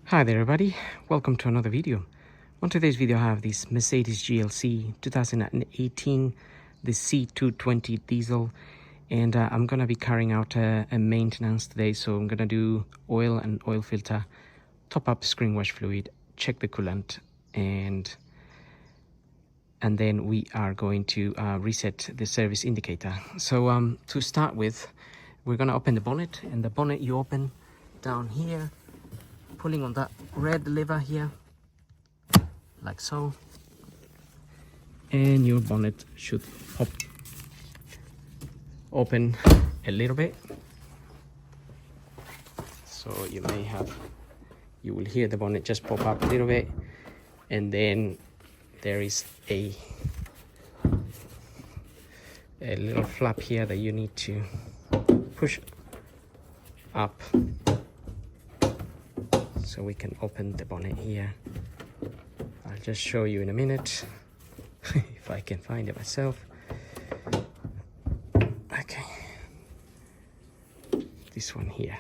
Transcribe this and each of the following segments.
Hi there everybody, welcome to another video. On today's video I have this Mercedes GLC 2018, the C220 diesel, and I'm gonna be carrying out a maintenance today. So I'm gonna do oil and oil filter, top up screen wash fluid, check the coolant, and then we are going to reset the service indicator. So to start with, we're gonna open the bonnet, and the bonnet you open down here, pulling on that red lever here, like so, and your bonnet should pop open a little bit. So you will hear the bonnet just pop up a little bit, and then there is a little flap here that you need to push up so we can open the bonnet here. I'll just show you in a minute if I can find it myself. Okay, this one here.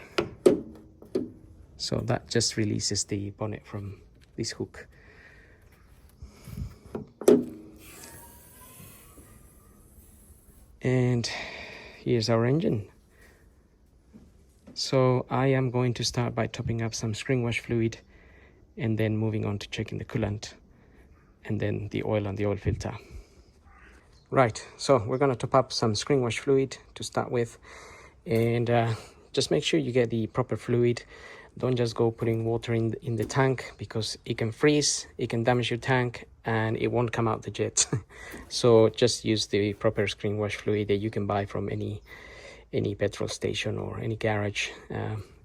So that just releases the bonnet from this hook. And here's our engine. So I am going to start by topping up some screen wash fluid, and then moving on to checking the coolant, and then the oil and the oil filter. Right, so we're going to top up some screen wash fluid to start with, and just make sure you get the proper fluid. Don't just go putting water in the tank, because it can freeze, it can damage your tank, and it won't come out the jet. So just use the proper screen wash fluid that you can buy from any petrol station or any garage.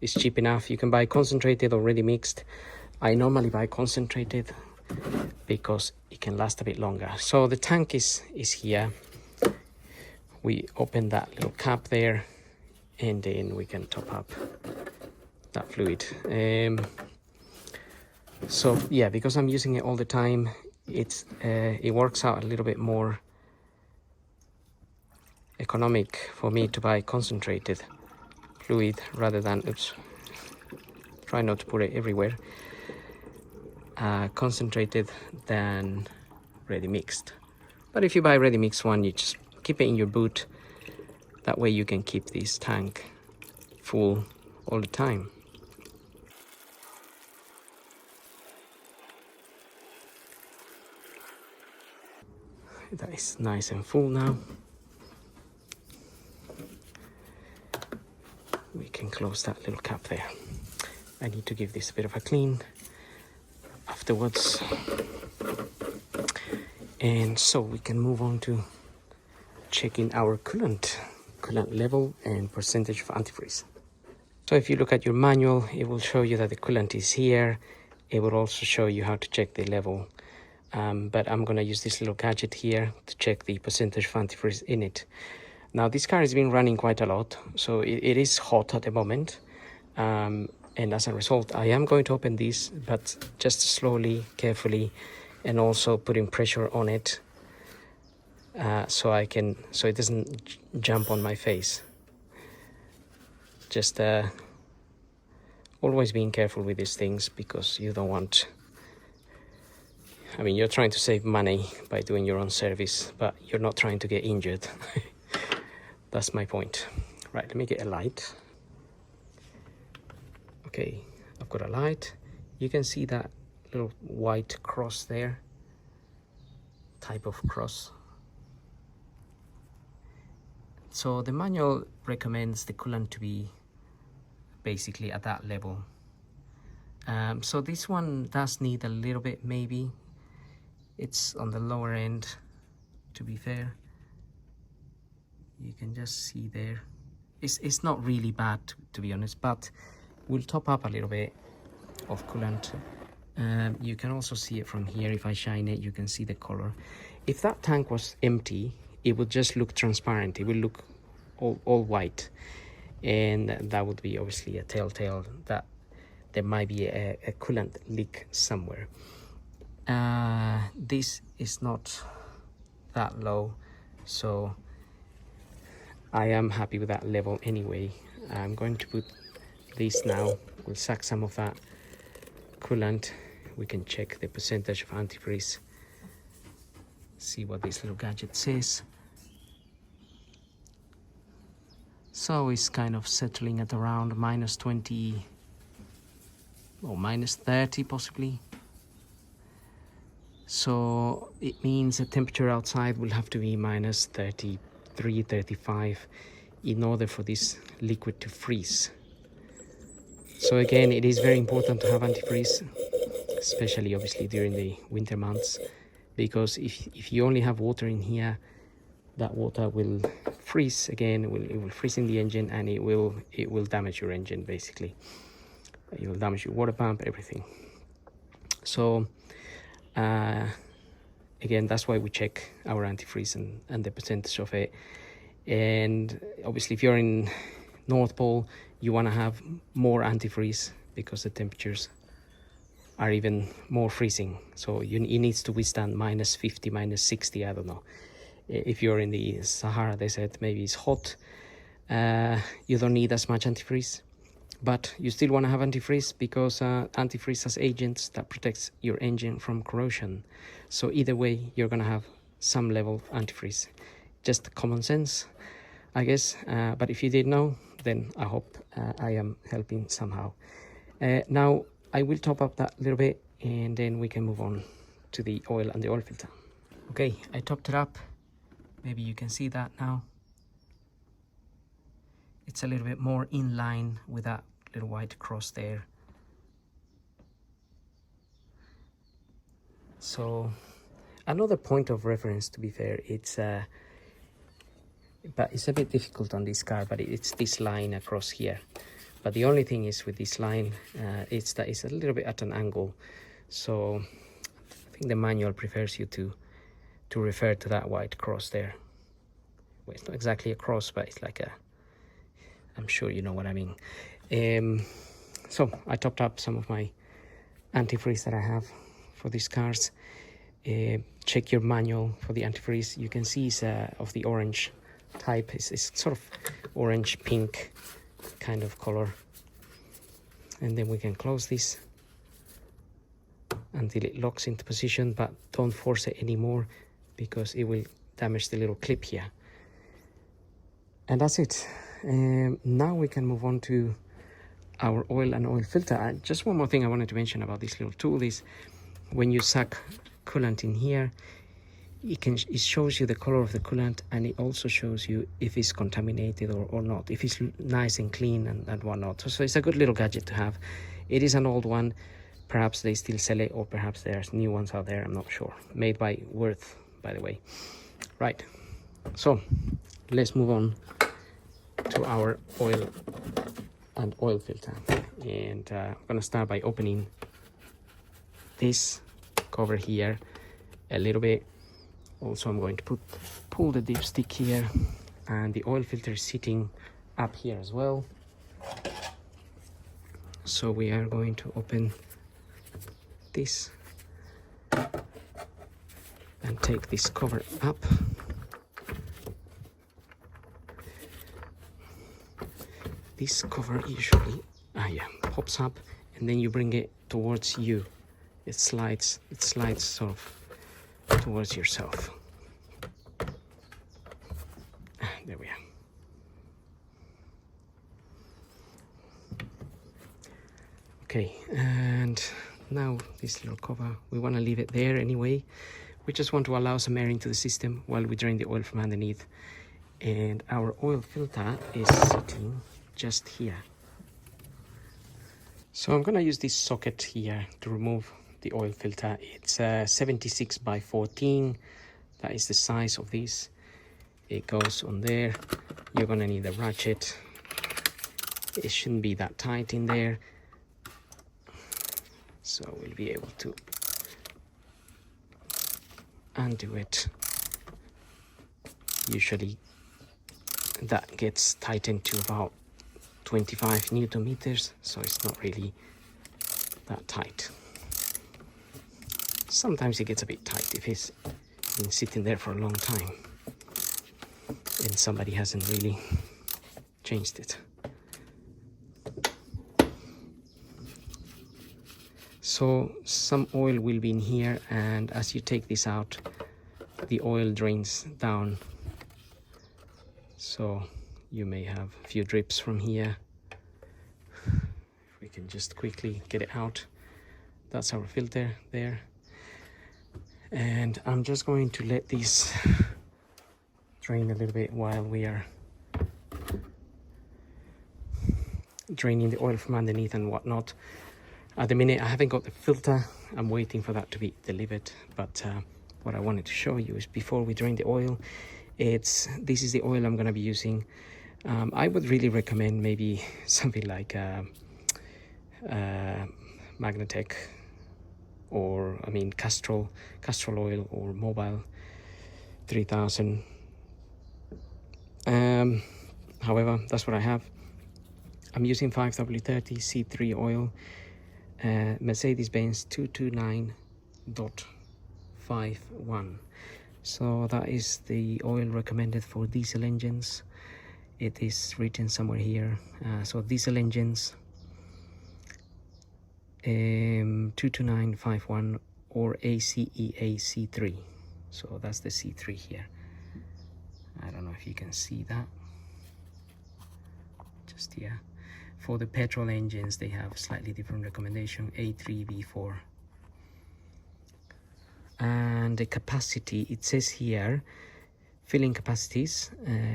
It's cheap enough. You can buy concentrated or ready mixed. I normally buy concentrated because it can last a bit longer. So the tank is here. We open that little cap there, and then we can top up that fluid. So yeah, because I'm using it all the time, it works out a little bit more economic for me to buy concentrated fluid rather than, try not to put it everywhere, concentrated than ready mixed. But if you buy ready mixed one, you just keep it in your boot. That way you can keep this tank full all the time. That is nice and full now. We can close that little cap there. I need to give this a bit of a clean afterwards. And so we can move on to checking our coolant level and percentage of antifreeze. So if you look at your manual, it will show you that the coolant is here. It will also show you how to check the level. But I'm gonna use this little gadget here to check the percentage of antifreeze in it. Now this car has been running quite a lot, so it is hot at the moment, and as a result I am going to open this, but just slowly, carefully, and also putting pressure on it, so it doesn't jump on my face. Just always being careful with these things, because you don't want, I mean, you're trying to save money by doing your own service, but you're not trying to get injured. That's my point. Right, let me get a light. Okay, I've got a light. You can see that little white cross there, type of cross. So the manual recommends the coolant to be basically at that level. So this one does need a little bit, maybe. It's on the lower end, to be fair. You can just see there. It's not really bad, to be honest, but we'll top up a little bit of coolant. You can also see it from here. If I shine it, you can see the color. If that tank was empty, it would just look transparent. It will look all white, and that would be obviously a telltale that there might be a coolant leak somewhere. This is not that low, so I am happy with that level anyway. I'm going to put this now. We'll suck some of that coolant, we can check the percentage of antifreeze, see what this little gadget says. So it's kind of settling at around -20 or -30 possibly. So it means the temperature outside will have to be -33, 35 in order for this liquid to freeze. So again, it is very important to have antifreeze, especially obviously during the winter months, because if you only have water in here, that water will freeze again. It will freeze in the engine, and it will damage your engine basically. It will damage your water pump, everything. So again, that's why we check our antifreeze and the percentage of it. And obviously, if you're in North Pole, you want to have more antifreeze because the temperatures are even more freezing. So it needs to withstand -50, -60, I don't know. If you're in the Sahara Desert, maybe it's hot, you don't need as much antifreeze, but you still want to have antifreeze because antifreeze has agents that protects your engine from corrosion. So either way, you're going to have some level of antifreeze. Just common sense, I guess, but if you didn't know, then I hope I am helping somehow. Now I will top up that a little bit, and then we can move on to the oil and the oil filter. Okay, I topped it up. Maybe you can see that now. It's a little bit more in line with that little white cross there. So another point of reference, to be fair, but it's a bit difficult on this car, but it's this line across here. But the only thing is with this line, it's that it's a little bit at an angle. So I think the manual prefers you to refer to that white cross there. Well, it's not exactly a cross, but it's like I'm sure you know what I mean. So I topped up some of my antifreeze that I have for these cars. Check your manual for the antifreeze. You can see it's of the orange type. It's sort of orange pink kind of color. And then we can close this until it locks into position, but don't force it anymore because it will damage the little clip here. And that's it. Now we can move on to our oil and oil filter. Just one more thing I wanted to mention about this little tool is when you suck coolant in here, it shows you the color of the coolant, and it also shows you if it's contaminated or not, if it's nice and clean and whatnot. So it's a good little gadget to have. It is an old one. Perhaps they still sell it, or perhaps there's new ones out there, I'm not sure. Made by Worth, by the way. Right, so let's move on to our oil and oil filter. And I'm gonna start by opening this cover here a little bit. Also, I'm going to pull the dipstick here, and the oil filter is sitting up here as well. So we are going to open this and take this cover up. This cover usually pops up, and then you bring it towards you. It slides sort of towards yourself. There we are. Okay, and now this little cover, we want to leave it there anyway. We just want to allow some air into the system while we drain the oil from underneath. And our oil filter is sitting just here. So I'm going to use this socket here to remove the oil filter. It's 76 by 14. That is the size of this. It goes on there. You're going to need a ratchet. It shouldn't be that tight in there, so we'll be able to undo it. Usually that gets tightened to about 25 Newton meters, so it's not really that tight. Sometimes it gets a bit tight if it's been sitting there for a long time and somebody hasn't really changed it. So some oil will be in here, and as you take this out, the oil drains down, so you may have a few drips from here. If we can just quickly get it out. That's our filter there, and I'm just going to let this drain a little bit while we are draining the oil from underneath and whatnot. At the minute I haven't got the filter, I'm waiting for that to be delivered, but what I wanted to show you is before we drain the oil, this is the oil I'm going to be using. I would really recommend maybe something like Magnatec, or I mean Castrol oil, or Mobile 3000. However, that's what I have. I'm using 5W30 C3 oil, Mercedes-Benz 220d.51. So that is the oil recommended for diesel engines. It is written somewhere here. So diesel engines, 22951 or ACEA C3. So that's the C3 here. I don't know if you can see that. Just here. For the petrol engines, they have slightly different recommendation, A3, B4. And the capacity, it says here, filling capacities.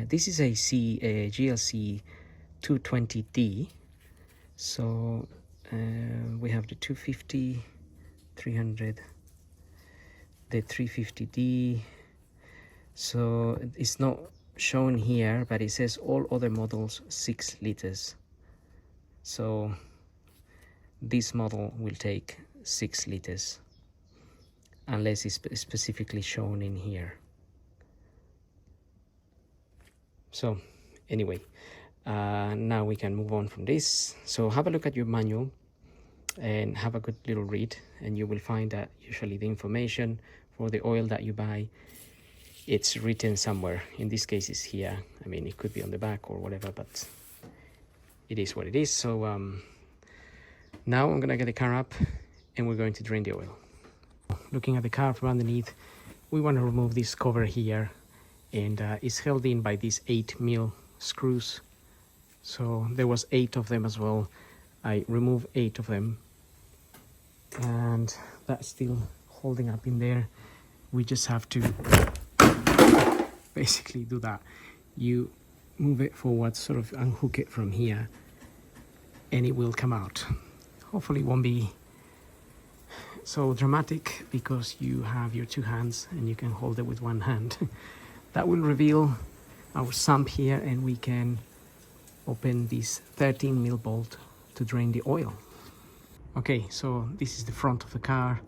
This is a GLC 220d. So we have the 250, 300, the 350d. So it's not shown here, but it says all other models 6 liters. So this model will take 6 liters unless it's specifically shown in here. So anyway, now we can move on from this. So have a look at your manual and have a good little read, and you will find that usually the information for the oil that you buy, it's written somewhere. In this case it's here. I mean, it could be on the back or whatever, but it is what it is. So now I'm gonna get the car up and we're going to drain the oil. Looking at the car from underneath, we want to remove this cover here, and it's held in by these 8mm screws. So there was 8 of them as well. I removed 8 of them, and that's still holding up in there. We just have to basically do that. You move it forward, sort of unhook it from here, and it will come out. Hopefully it won't be so dramatic because you have your 2 hands and you can hold it with 1 hand. That will reveal our sump here, and we can open this 13mm bolt to drain the oil. Okay, so this is the front of the car,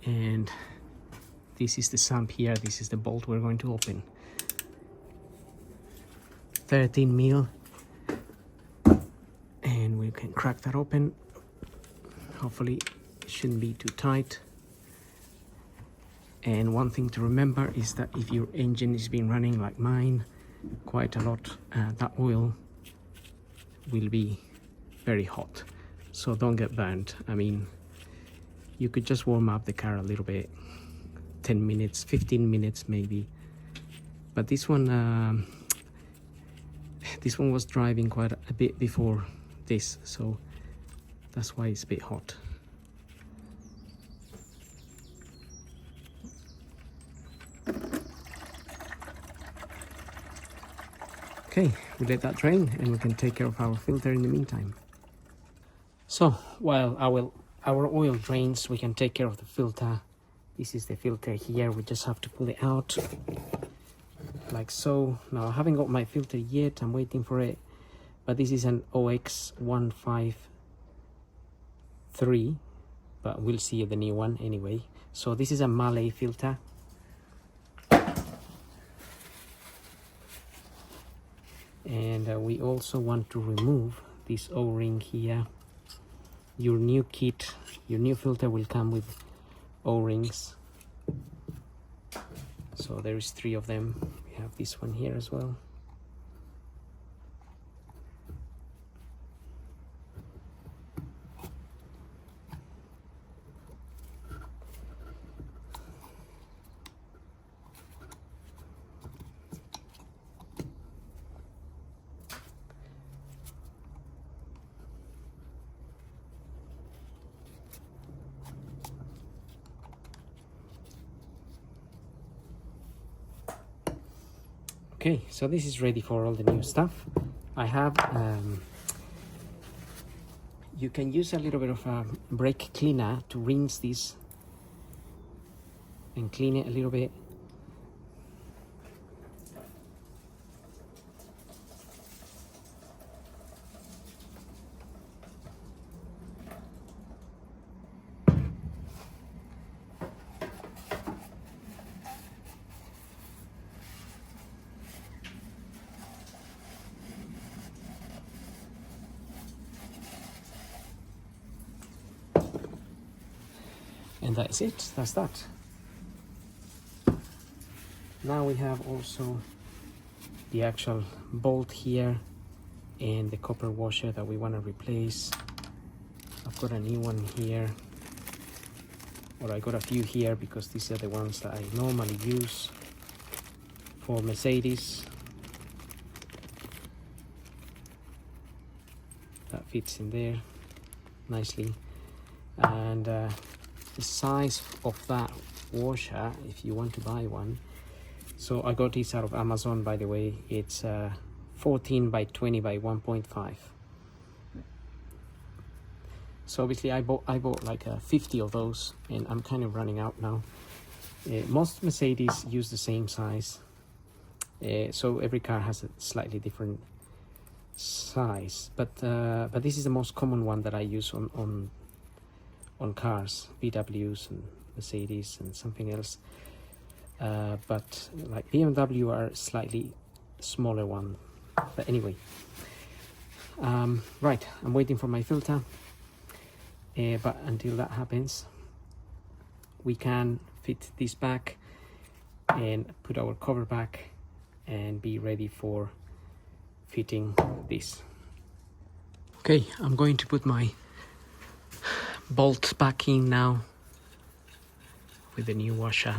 and this is the sump here. This is the bolt we're going to open. 13mm, and we can crack that open. Hopefully it shouldn't be too tight. And one thing to remember is that if your engine is been running like mine quite a lot, that oil will be very hot, so don't get burnt. I mean, you could just warm up the car a little bit, 10 minutes, 15 minutes maybe. But this one was driving quite a bit before this, so that's why it's a bit hot. Okay, we let that drain and we can take care of our filter in the meantime. So while our oil drains, we can take care of the filter. This is the filter here. We just have to pull it out like so. Now I haven't got my filter yet, I'm waiting for it, but this is an OX153, but we'll see the new one anyway. So this is a Malay filter. And we also want to remove this O-ring here. Your new kit, your new filter will come with O-rings. So there is 3 of them. We have this one here as well. Okay, so this is ready for all the new stuff. I have you can use a little bit of a brake cleaner to rinse this and clean it a little bit. And that's it, that's that. Now we have also the actual bolt here and the copper washer that we want to replace. I've got a new one here, or I got a few here because these are the ones that I normally use for Mercedes. That fits in there nicely. And the size of that washer, if you want to buy one, so I got this out of Amazon, by the way. It's 14 by 20 by 1.5. So obviously I bought like 50 of those, and I'm kind of running out now. Most Mercedes use the same size, so every car has a slightly different size, but this is the most common one that I use on cars, VWs and Mercedes and something else. But like BMW are slightly smaller one. But anyway, right, I'm waiting for my filter. But until that happens, we can fit this back and put our cover back and be ready for fitting this. Okay, I'm going to put my bolt back in now with the new washer.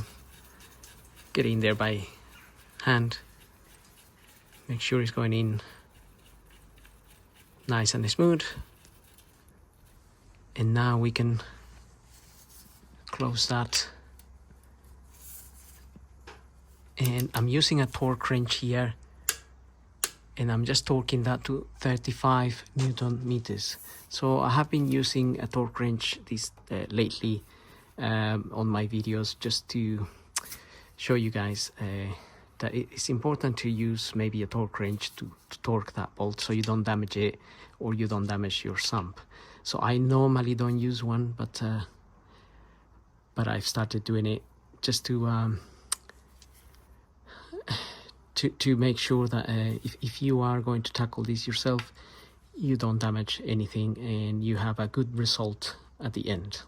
Get in there by hand, make sure it's going in nice and smooth, and now we can close that. And I'm using a torque wrench here, and I'm just torquing that to 35 Newton meters. So I have been using a torque wrench lately on my videos, just to show you guys that it's important to use maybe a torque wrench to torque that bolt, so you don't damage it or you don't damage your sump. So I normally don't use one, but I've started doing it just to make sure that if you are going to tackle this yourself, you don't damage anything and you have a good result at the end.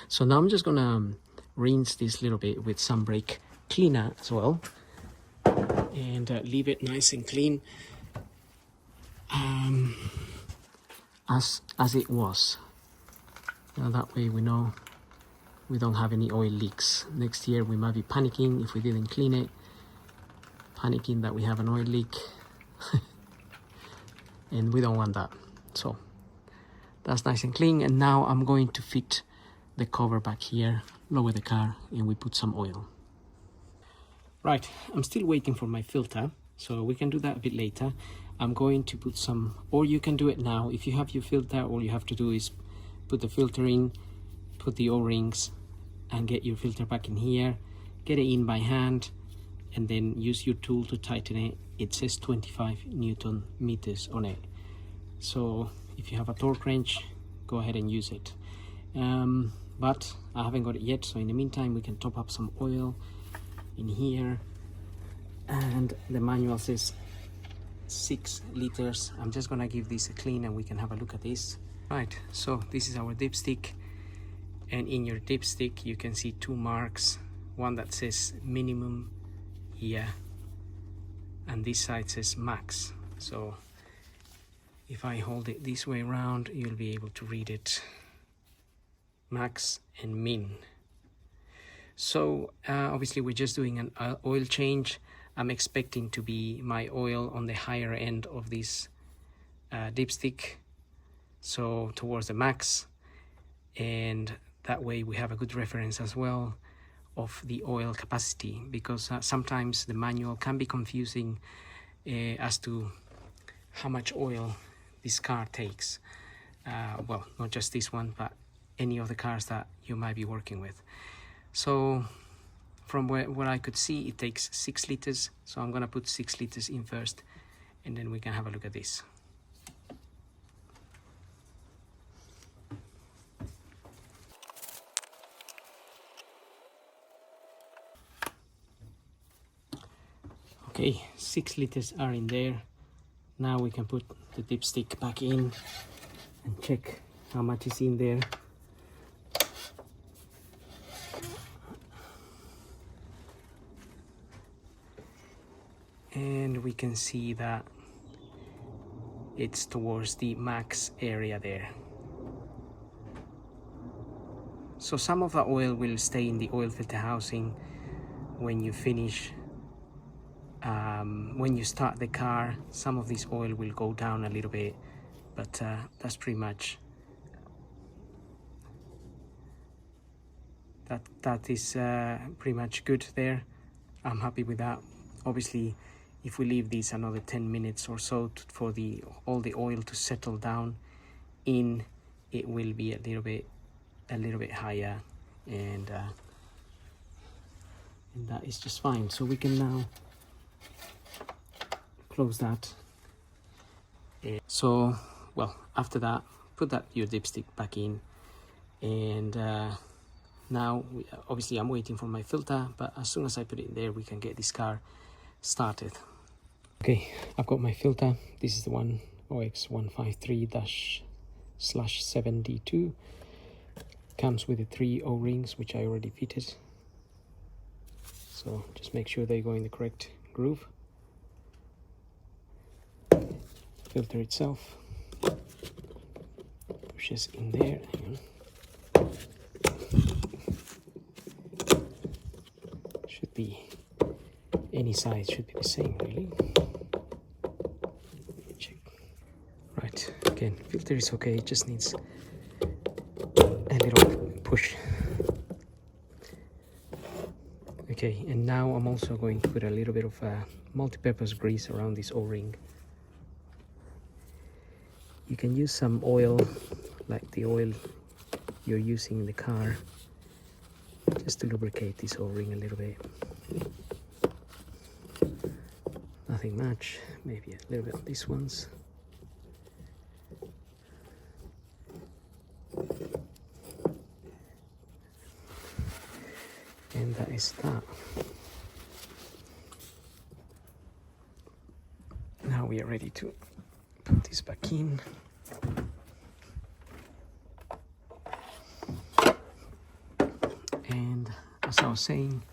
So now I'm just gonna rinse this little bit with some brake cleaner as well, and leave it nice and clean as it was. Now that way we know we don't have any oil leaks. Next year we might be panicking if we didn't clean it, panicking that we have an oil leak and we don't want that. So that's nice and clean. And now I'm going to fit the cover back here, lower the car, and we put some oil. Right, I'm still waiting for my filter, so we can do that a bit later. I'm going to put some, or you can do it now. If you have your filter, all you have to do is put the filter in, put the O-rings, and get your filter back in here, get it in by hand, and then use your tool to tighten it. It says 25 Newton meters on it. So if you have a torque wrench, go ahead and use it. But I haven't got it yet, so in the meantime we can top up some oil in here, and the manual says 6 liters. I'm just gonna give this a clean and we can have a look at this. Right, so this is our dipstick, and in your dipstick you can see 2 marks, one that says minimum here and this side says max. So if I hold it this way around, you'll be able to read it, max and min. So obviously we're just doing an oil change. I'm expecting to be my oil on the higher end of this dipstick, so towards the max, and that way we have a good reference as well of the oil capacity, because sometimes the manual can be confusing as to how much oil this car takes. Well, not just this one, but any of the cars that you might be working with. So from what I could see, it takes 6 liters. So I'm gonna put 6 liters in first, and then we can have a look at this. Okay, 6 liters are in there. Now we can put the dipstick back in and check how much is in there. And we can see that it's towards the max area there. So some of the oil will stay in the oil filter housing when you finish. When you start the car, some of this oil will go down a little bit, but that's pretty much that is pretty much good there. I'm happy with that. Obviously, if we leave this another 10 minutes or so for all the oil to settle down in, it will be a little bit higher, and that is just fine. So we can now close that. So, well, after that, put your dipstick back in, and now obviously I'm waiting for my filter, but as soon as I put it in there, we can get this car started. Okay, I've got my filter. This is the one OX153-7D2. Comes with the 3 O-rings, which I already fitted. So just make sure they go in the correct groove. Filter itself pushes in there. Hang on. Should be any size, should be the same really. Check. Right, again, filter is okay, it just needs a little push. Okay, and now I'm also going to put a little bit of multi-purpose grease around this O-ring. You can use some oil, like the oil you're using in the car, just to lubricate this O-ring a little bit. Nothing much, maybe a little bit on these ones. And that is that. Now we are ready to put this back in. And as I was saying,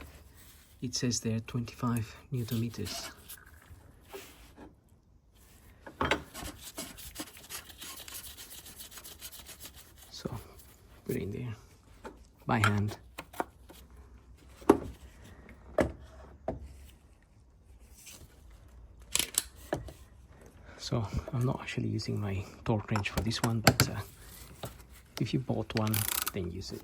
it says there 25 Newton meters. So put it in there by hand. So I'm not actually using my torque wrench for this one, but if you bought one, then use it.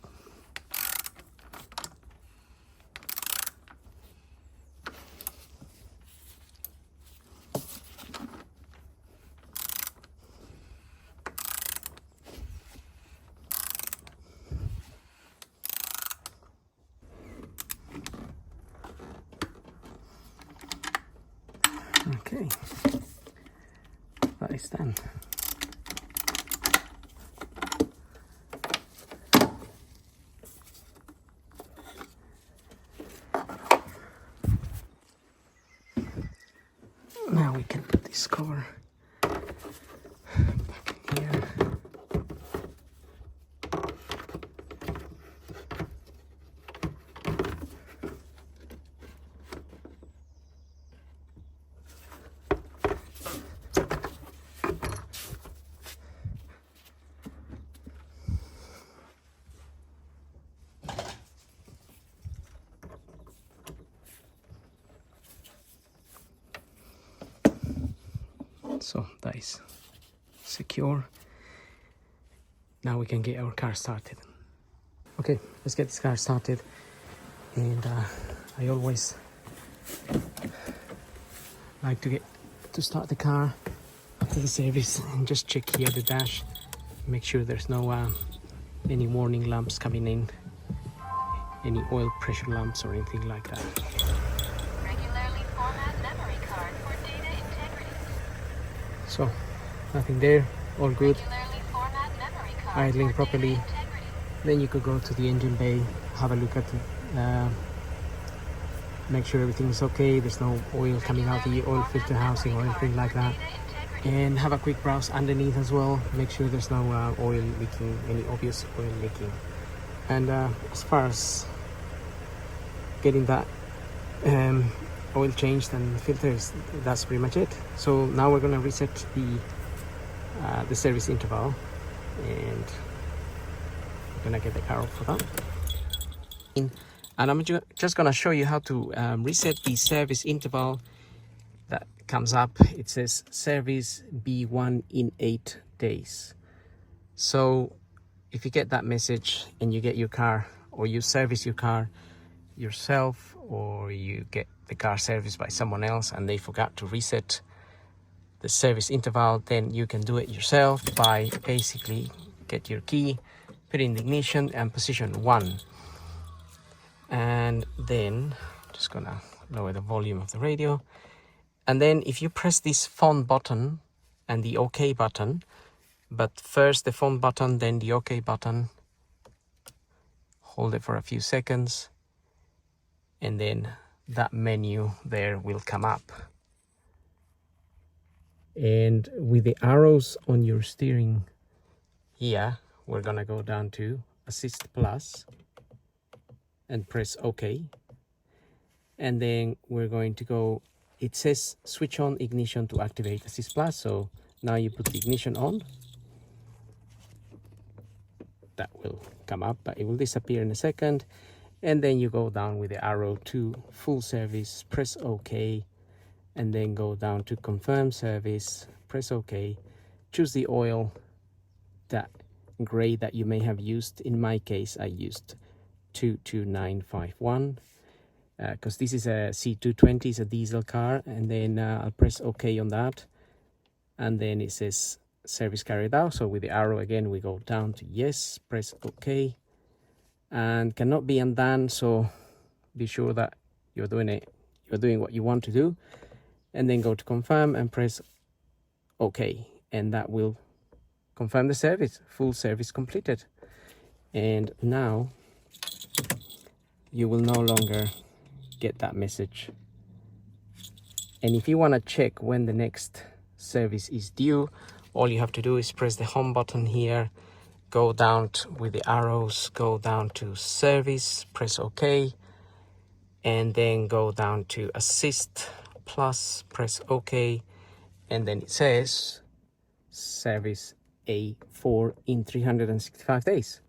Okay, that is done. Now we can put this cover back in here. So that is secure. Now we can get our car started. Okay, let's get this car started. and I always like to start the car after the service and just check here the dash, make sure there's no any warning lamps coming in, any oil pressure lamps or anything like that. Regularly format memory card for data integrity. So nothing there, all good, Regularly format memory card idling for properly. data integrity. Then you could go to the engine bay, have a look at make sure everything's okay, there's no oil coming out the oil filter housing or anything like that, and have a quick browse underneath as well, make sure there's no oil leaking, any obvious oil leaking. And as far as getting that oil changed and filters, that's pretty much it. So now we're going to reset the service interval, and we're going to get the car off for that. And I'm just going to show you how to reset the service interval that comes up. It says service B1 in 8 days. So if you get that message and you get your car, or you service your car yourself, or you get the car serviced by someone else and they forgot to reset the service interval, then you can do it yourself by basically get your key, put it in the ignition and position 1. And then just gonna lower the volume of the radio, and then if you press this phone button and the OK button, but first the phone button then the OK button, hold it for a few seconds, and then that menu there will come up, and with the arrows on your steering here, we're gonna go down to Assist Plus and press OK, and then we're going to go, it says switch on ignition to activate Assist Plus, so now you put the ignition on, that will come up but it will disappear in a second, and then you go down with the arrow to full service, press OK, and then go down to confirm service, press OK, choose the oil, that gray that you may have used. In my case I used 22951 because this is a C220, it's a diesel car, and then I'll press OK on that, and then it says service carried out. So with the arrow again we go down to yes, press OK, and cannot be undone, so be sure that you're doing what you want to do, and then go to confirm and press OK, and that will confirm the service, full service completed. And now you will no longer get that message. And if you want to check when the next service is due, all you have to do is press the home button here, go down with the arrows, go down to service, press OK, and then go down to Assist Plus, press OK, and then it says service A4 in 365 days.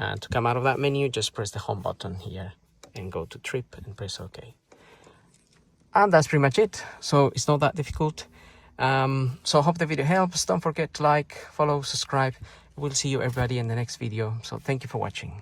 And to come out of that menu, just press the home button here and go to trip and press OK. And that's pretty much it. So it's not that difficult. So I hope the video helps. Don't forget to like, follow, subscribe. We'll see you everybody in the next video. So thank you for watching.